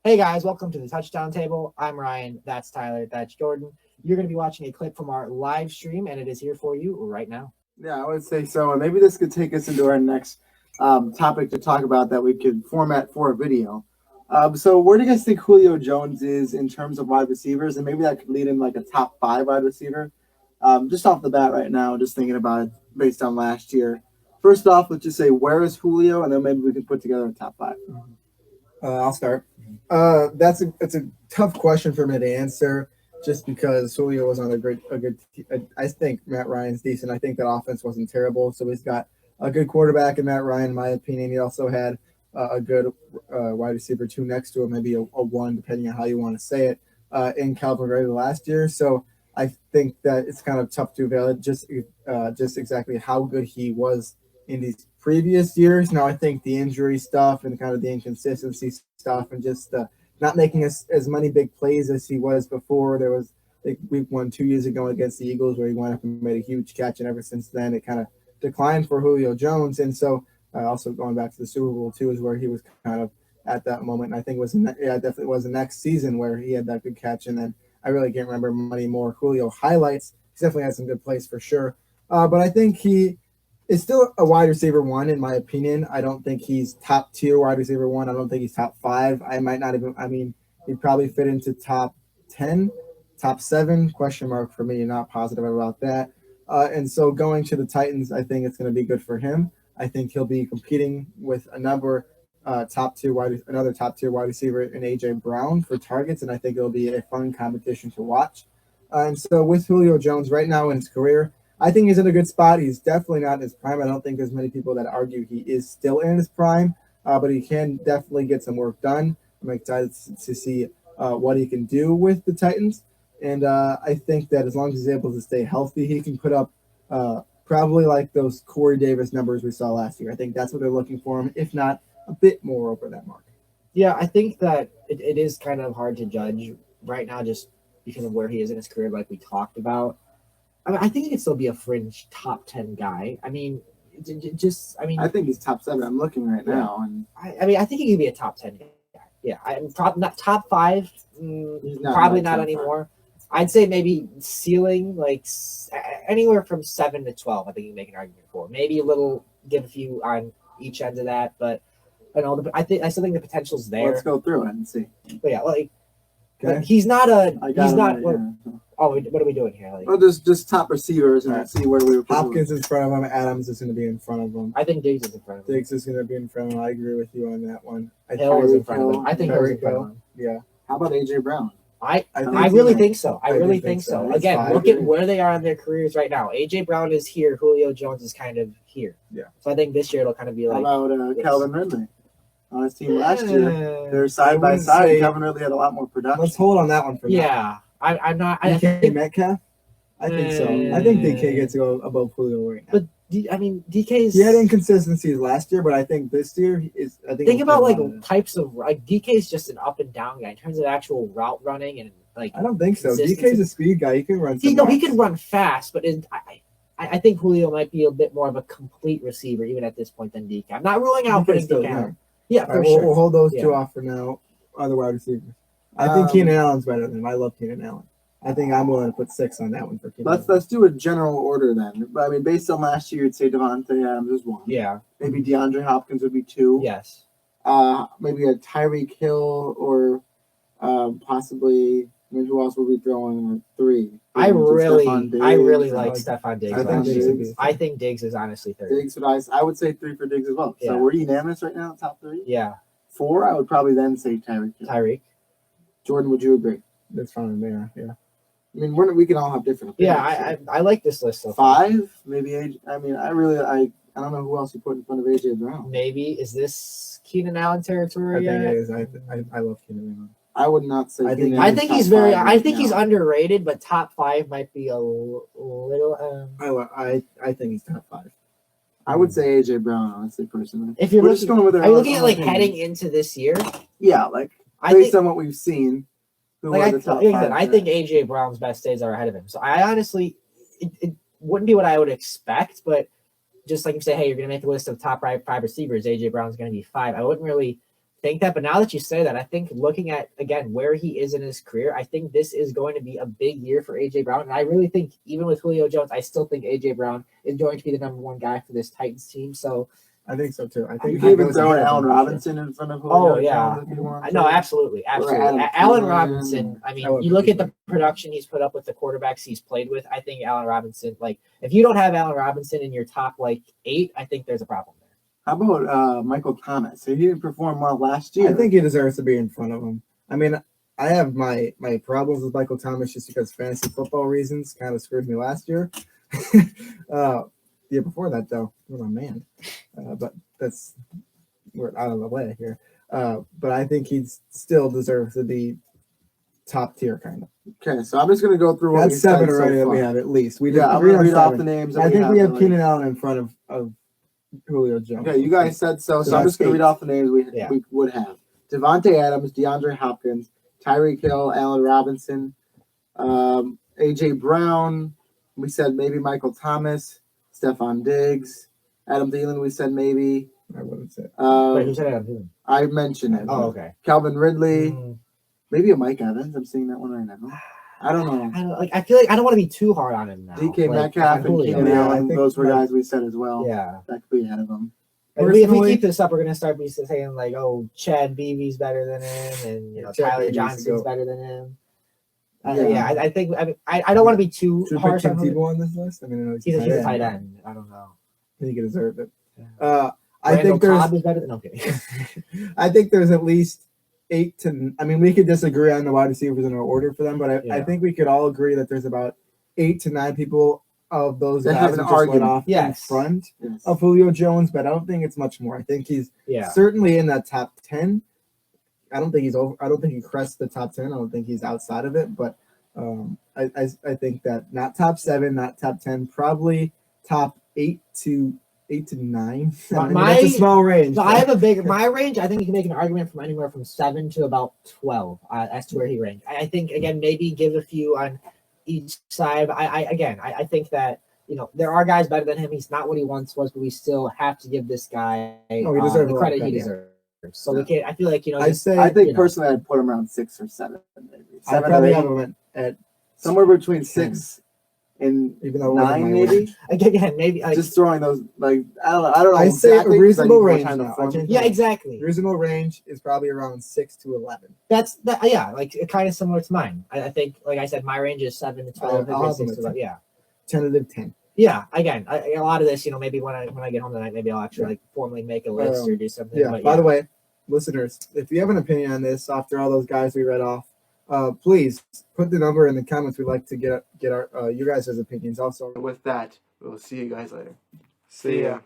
Hey guys, welcome to the Touchdown Table. I'm Ryan, that's Tyler, that's Jordan. You're going to be watching a clip from our live stream, and it is here for you right now. Yeah, I would say so. And maybe this could take us into our next topic to talk about that we could format for a video. So, where do you guys think Julio Jones is in terms of wide receivers? And maybe that could lead in like a top five wide receiver. Just off the bat right now, just thinking about it based on last year. First off, let's just say, where is Julio? And then maybe we can put together a top five. I'll start. That's a tough question for me to answer, just because Julio was on a good. I think Matt Ryan's decent. I think that offense wasn't terrible, so he's got a good quarterback in Matt Ryan, in my opinion. He also had a good wide receiver two next to him, maybe a one, depending on how you want to say it, in Calvin Ridley last year. So I think that it's kind of tough to evaluate just exactly how good he was in these previous years. Now I think the injury stuff and kind of the inconsistency stuff and just not making as many big plays as he was before. There was like week 2 years ago against the Eagles where he went up and made a huge catch, and ever since then it kind of declined for Julio Jones. And so also going back to the Super Bowl too is where he was kind of at that moment. And I think it was definitely was the next season where he had that good catch, and then I really can't remember many more Julio highlights. He definitely had some good plays for sure, but I think he is still a wide receiver one in my opinion. I don't think he's top tier wide receiver one. I don't think he's top five. I might not even. I mean, he'd probably fit into top 10, top seven question mark for me. Not positive about that. And so going to the Titans, I think it's going to be good for him. I think he'll be competing with another top tier wide receiver in AJ Brown for targets, and I think it'll be a fun competition to watch. And so with Julio Jones right now in his career, I think he's in a good spot. He's definitely not in his prime. I don't think there's many people that argue he is still in his prime, but he can definitely get some work done. I'm excited to see what he can do with the Titans. And I think that as long as he's able to stay healthy, he can put up probably like those Corey Davis numbers we saw last year. I think that's what they're looking for him, if not a bit more over that mark. Yeah, I think that it is kind of hard to judge right now just because of where he is in his career, like we talked about. I think he could still be a fringe top 10 guy. I mean, I think he's top seven. I'm looking right now, and I think he could be a top 10 guy. Yeah, I'm not top five, probably not anymore. I'd say maybe ceiling like anywhere from 7 to 12. I think you can make an argument for maybe give a few on each end of that, but I still think the potential's there. Let's go through it and see. But yeah, like he's not. Yeah. What are we doing here? Like, well, just top receivers and see where we were. Hopkins is in front of him. Adams is going to be in front of him. I think Diggs is in front of him. Diggs is going to be in front of him. I agree with you on that one. Hill is in front of him. I think Hill's in front of him. Yeah. How about AJ Brown? I really think so. I really think so. Again, look at where they are in their careers right now. AJ Brown is here. Julio Jones is kind of here. Yeah. So I think this year it'll kind of be like. How about Calvin Ridley? On his team last year, they're side by side. Calvin Ridley had a lot more production. Let's hold on that one for now. Yeah, I'm not. DK Metcalf. I think so. I think DK gets to go above Julio right now. But DK's. He had inconsistencies last year, but I think this year is. I think about like types of DK's just an up and down guy in terms of actual route running and like. I don't think so. DK's a speed guy. He can run. He can run fast, but I think Julio might be a bit more of a complete receiver even at this point than DK. I'm not ruling out putting DK out. Yeah, for sure. We'll hold those two off for now. Other wide receivers. I think Keenan Allen's better than him. I love Keenan Allen. I think I'm willing to put 6 on that one for Keenan. Let's do a general order then. But I mean, based on last year, you'd say Devontae Adams is 1. Yeah. Maybe DeAndre Hopkins would be 2. Yes. Maybe a Tyreek Hill or possibly. I mean, who else would we throw in 3? I really like Stephon Diggs. I think Diggs is honestly 3. Diggs, I would say 3 for Diggs as well. Yeah. So we're unanimous right now, top 3? Yeah. 4, I would probably then say Tyreek Hill. Tyreek. Jordan, would you agree? That's fine there, yeah. I mean, we can all have different opinions. Yeah, I like this list so far. 5, maybe. I mean, I don't know who else you put in front of AJ Brown. Maybe is this Keenan Allen territory? I think it is. I love Keenan Allen. I would not say. I think he's very. I think he's underrated, but top 5 might be a little. I think he's top 5. I would say AJ Brown, honestly, personally. If you're looking at like heading into this year, yeah, like based on what we've seen. I think AJ Brown's best days are ahead of him. So I honestly, it wouldn't be what I would expect, but just like you say, hey, you're gonna make the list of top 5 receivers. AJ Brown's gonna be 5. I wouldn't really think that. But now that you say that, I think looking at again where he is in his career, I think this is going to be a big year for AJ Brown. And I really think even with Julio Jones, I still think AJ Brown is going to be the number one guy for this Titans team. So I think so too. I You think can even throw in Allen Robinson in front of Julio Oh, yeah. Jones if you want. no, absolutely. Adam Allen Thielen. Robinson. I mean, That would you look be at the production he's put up with the quarterbacks he's played with. I think Allen Robinson. Like, if you don't have Allen Robinson in your top 8, I think there's a problem there. How about Michael Thomas? He didn't perform well last year. I think he deserves to be in front of him. I mean, I have my problems with Michael Thomas just because fantasy football reasons kind of screwed me last year. Year before that, though, what a man. But we're out of the way here. But I think he still deserves to be top tier, kind of. Okay, so I'm just going to go through what That's we 7 said already so that we far. have at least. We I'm agreed going to on read off 7. the names. I think we have the Keenan Allen in front of Julio Jones. Okay, you guys said so. So I'm that's just going to read 8. off the names we would have. Devontae Adams, DeAndre Hopkins, Tyreek Hill, Allen Robinson, AJ Brown. We said maybe Michael Thomas, Stephon Diggs, Adam Thielen. We said maybe. I wouldn't say. Wait, who said Adam Thielen? I mentioned it. Oh, okay. Calvin Ridley, Mm, maybe a Mike Evans. I'm seeing that one right now. I don't know. I feel like I don't want to be too hard on him now. DK Like, Metcalf on and Julio. Keenan Yeah, I Allen. think Those were Mike- guys we said as well. Yeah. That could be ahead of them. If we Personally- keep this up, we're gonna start be saying like, "Oh, Chad Beebe's better than him," and Chad Tyler Beebe Johnson's needs to go. better than him. Yeah. I think I don't want to be too Should we put harsh Tim on him. Tebow on this list? I mean, I know He's a tight end. I don't know. I think he deserved it. Yeah. I Randall think there's Cobb is better than. No, I'm kidding. I think there's at least 8 to. I mean, we could disagree on the wide receivers in our order for them, but I Yeah. think we could all agree that there's about 8 to 9 people of those That guys have who an just went argument. off Yes. in front Yes. of Julio Jones, but I don't think it's much more. I think he's Yeah. certainly in that top 10. I don't think he's over. I don't think he crests the top 10. I don't think he's outside of it, but I think that not top 7, not top 10, probably top 8 to 9. I mean, that's a small range. So I have a big my range. I think you can make an argument from anywhere from 7 to about 12 as to where he ranked. I think again maybe give a few on each side. I think that there are guys better than him. He's not what he once was, but we still have to give this guy he deserves the a lot credit of he credit. deserves. So we can. I feel like I'd say I think you know. personally I'd put him around 6 or 7. Maybe. I 7 or probably 8. have him at Somewhere between 6 and even though it wasn't 9, my maybe. range. again maybe Just throwing those I don't know. I say exactly, 'cause I reasonable need more range time to now. form I changed it. yeah exactly. Reasonable range is probably around 6 to 11. That's that. Yeah, like kind of similar to mine. I think, like I said, my range is 7 to 12. I'll have them 6 to at 11. Yeah. Tentative 10. Yeah, again, a lot of this, maybe when I get home tonight, maybe I'll actually like formally make a list or do something. Yeah. But By the way, listeners, if you have an opinion on this after all those guys we read off, please put the number in the comments. We'd like to get our you guys' opinions also. With that, we'll see you guys later. See ya.